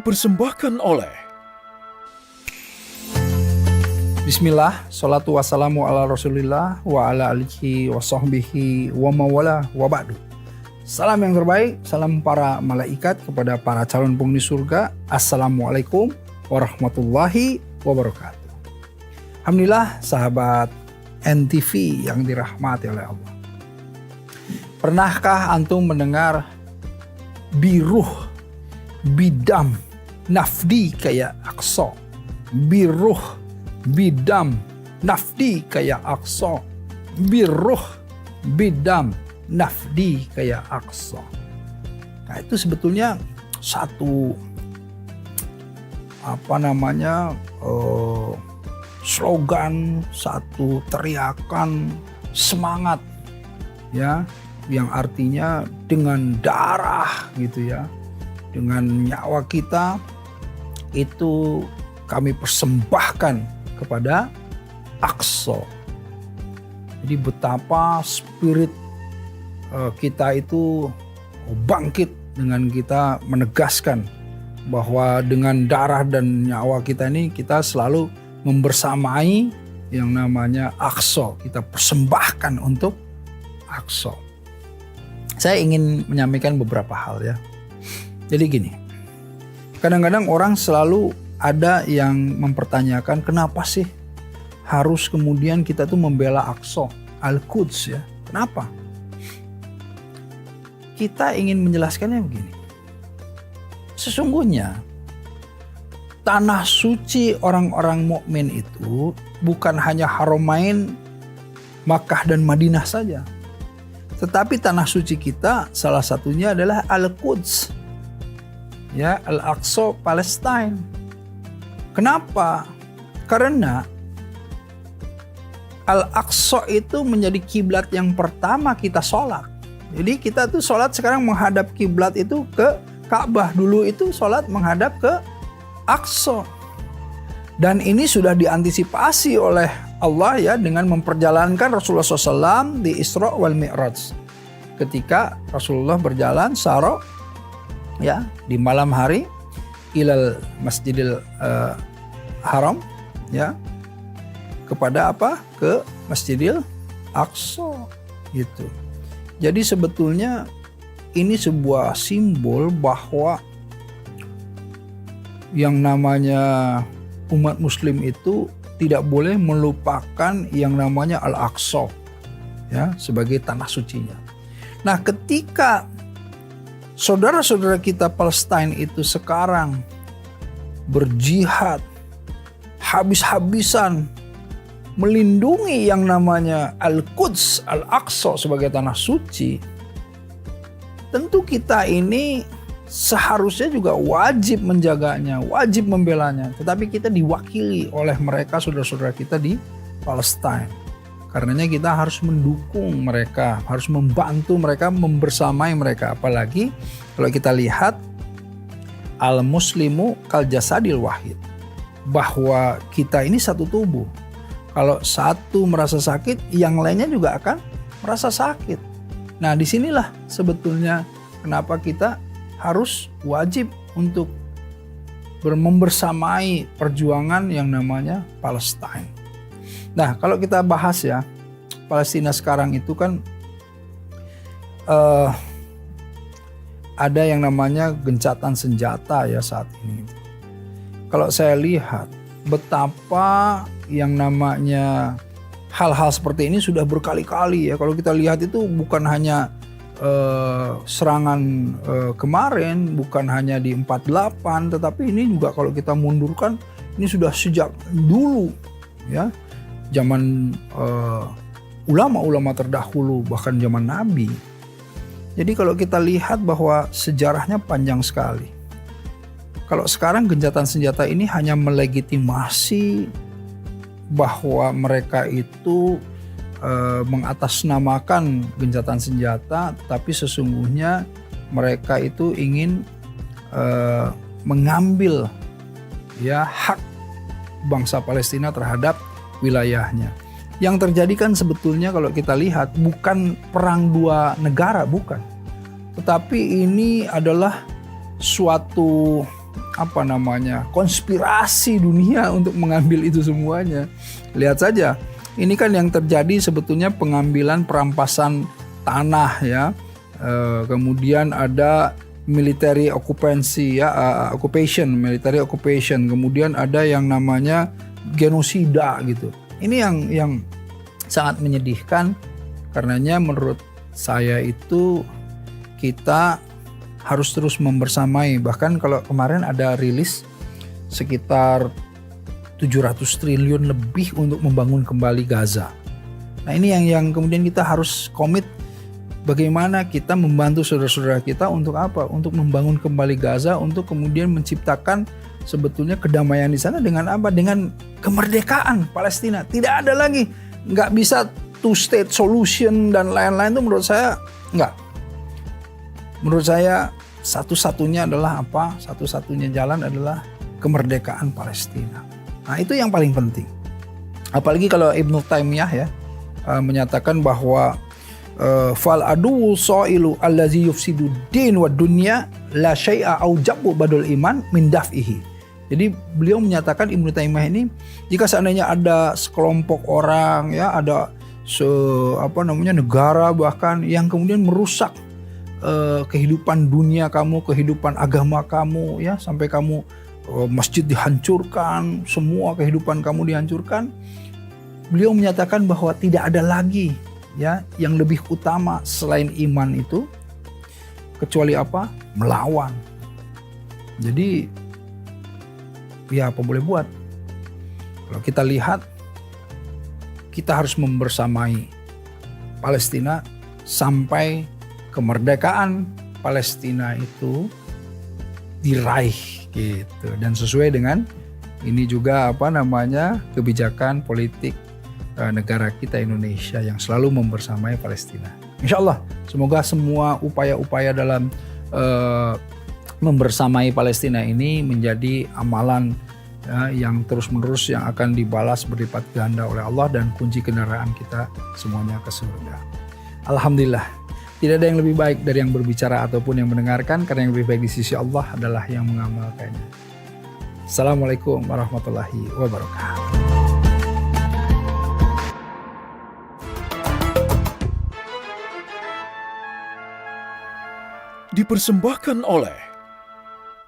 dipersembahkan oleh Bismillah, salatu wassalamu ala rasulillah wa ala alihi wa sahbihi wa mawala wa ba'du. Salam yang terbaik, salam para malaikat kepada para calon penghuni surga. Assalamualaikum warahmatullahi wabarakatuh. Alhamdulillah sahabat NTV yang dirahmati oleh Allah. Pernahkah antum mendengar biruh, bidam, nafdi kayak Aqsa? Biruh, bidam, nafdi kayak Aqsa. Biruh, bidam, nafdi kayak Aqsa. Nah, itu sebetulnya satu slogan, satu teriakan semangat ya, yang artinya dengan darah gitu ya, dengan nyawa kita itu kami persembahkan kepada Aqsa. Jadi betapa spirit kita itu bangkit dengan kita menegaskan bahwa dengan darah dan nyawa kita ini kita selalu membersamai yang namanya Aqsa. Kita persembahkan untuk Aqsa. Saya ingin menyampaikan beberapa hal ya. Jadi gini, kadang-kadang orang selalu ada yang mempertanyakan kenapa sih harus kemudian kita tuh membela Aqsa, Al-Quds ya. Kenapa? Kita ingin menjelaskannya begini. Sesungguhnya tanah suci orang-orang mukmin itu bukan hanya Haramain, Makkah dan Madinah saja. Tetapi tanah suci kita salah satunya adalah Al-Quds. Ya, Al-Aqsa Palestine. Kenapa? Karena Al-Aqsa itu menjadi kiblat yang pertama kita sholat. Jadi kita tuh sholat sekarang menghadap kiblat itu ke Ka'bah. Dulu itu sholat menghadap ke Aqsa. Dan ini sudah diantisipasi oleh Allah ya dengan memperjalankan Rasulullah SAW di Isra wal Mi'raj. Ketika Rasulullah berjalan Sara ya di malam hari ilal Masjidil Haram ya, kepada apa? Ke Masjidil Aqsa gitu. Jadi sebetulnya ini sebuah simbol bahwa yang namanya umat muslim itu tidak boleh melupakan yang namanya Al-Aqsa ya, sebagai tanah sucinya. Nah, ketika saudara-saudara kita Palestina itu sekarang berjihad habis-habisan melindungi yang namanya Al-Quds, Al-Aqsa sebagai tanah suci, tentu kita ini seharusnya juga wajib menjaganya, wajib membelanya. Tetapi kita diwakili oleh mereka, saudara-saudara kita di Palestina. Karenanya kita harus mendukung mereka, harus membantu mereka, membersamai mereka. Apalagi kalau kita lihat al-muslimu kal jasadil wahid, bahwa kita ini satu tubuh. Kalau satu merasa sakit, yang lainnya juga akan merasa sakit. Nah, disinilah sebetulnya kenapa kita harus wajib untuk membersamai perjuangan yang namanya Palestina. Nah, kalau kita bahas ya, Palestina sekarang itu kan ada yang namanya gencatan senjata ya saat ini. Kalau saya lihat betapa yang namanya hal-hal seperti ini sudah berkali-kali ya. Kalau kita lihat itu bukan hanya serangan kemarin, bukan hanya di 48, tetapi ini juga kalau kita mundurkan ini sudah sejak dulu ya, zaman ulama-ulama terdahulu, bahkan zaman Nabi. Jadi kalau kita lihat bahwa sejarahnya panjang sekali. Kalau sekarang gencatan senjata ini hanya melegitimasi bahwa mereka itu mengatasnamakan gencatan senjata, tapi sesungguhnya mereka itu ingin mengambil ya hak bangsa Palestina terhadap wilayahnya. Yang terjadi kan sebetulnya kalau kita lihat bukan perang dua negara, bukan. Tetapi ini adalah suatu konspirasi dunia untuk mengambil itu semuanya. Lihat saja, ini kan yang terjadi sebetulnya pengambilan perampasan tanah ya. Kemudian ada military occupancy ya, military occupation. Kemudian ada yang namanya genosida gitu. Ini yang sangat menyedihkan. Karenanya menurut saya itu kita harus terus membersamai. Bahkan kalau kemarin ada rilis sekitar 700 triliun lebih untuk membangun kembali Gaza. Nah ini yang kemudian kita harus komit, bagaimana kita membantu saudara-saudara kita untuk apa? Untuk membangun kembali Gaza, untuk kemudian menciptakan sebetulnya kedamaian di sana dengan apa? Dengan kemerdekaan Palestina. Tidak ada lagi, nggak bisa two state solution dan lain-lain, itu menurut saya nggak. Menurut saya satu-satunya adalah apa? Satu-satunya jalan adalah kemerdekaan Palestina. Nah itu yang paling penting. Apalagi kalau Ibnu Taimiyah ya menyatakan bahwa fal adu sa'ilu allazi yufsidu din wa dunya la syai'a aujabu badul iman min daf'ihi. Jadi beliau menyatakan, Ibnu Taimiyah ini, jika seandainya ada sekelompok orang ya, ada negara bahkan yang kemudian merusak kehidupan dunia kamu, kehidupan agama kamu ya, sampai kamu masjid dihancurkan, semua kehidupan kamu dihancurkan. Beliau menyatakan bahwa tidak ada lagi ya yang lebih utama selain iman itu kecuali apa? Melawan. Jadi ya apa boleh buat. Kalau kita lihat, kita harus membersamai Palestina sampai kemerdekaan Palestina itu diraih gitu, dan sesuai dengan ini juga kebijakan politik negara kita Indonesia yang selalu membersamai Palestina. Insya Allah semoga semua upaya-upaya dalam membersamai Palestina ini menjadi amalan yang terus-menerus yang akan dibalas berlipat ganda oleh Allah, dan kunci kendaraan kita semuanya ke surga. Alhamdulillah. Tidak ada yang lebih baik dari yang berbicara ataupun yang mendengarkan, karena yang lebih baik di sisi Allah adalah yang mengamalkannya. Assalamualaikum warahmatullahi wabarakatuh. Dipersembahkan oleh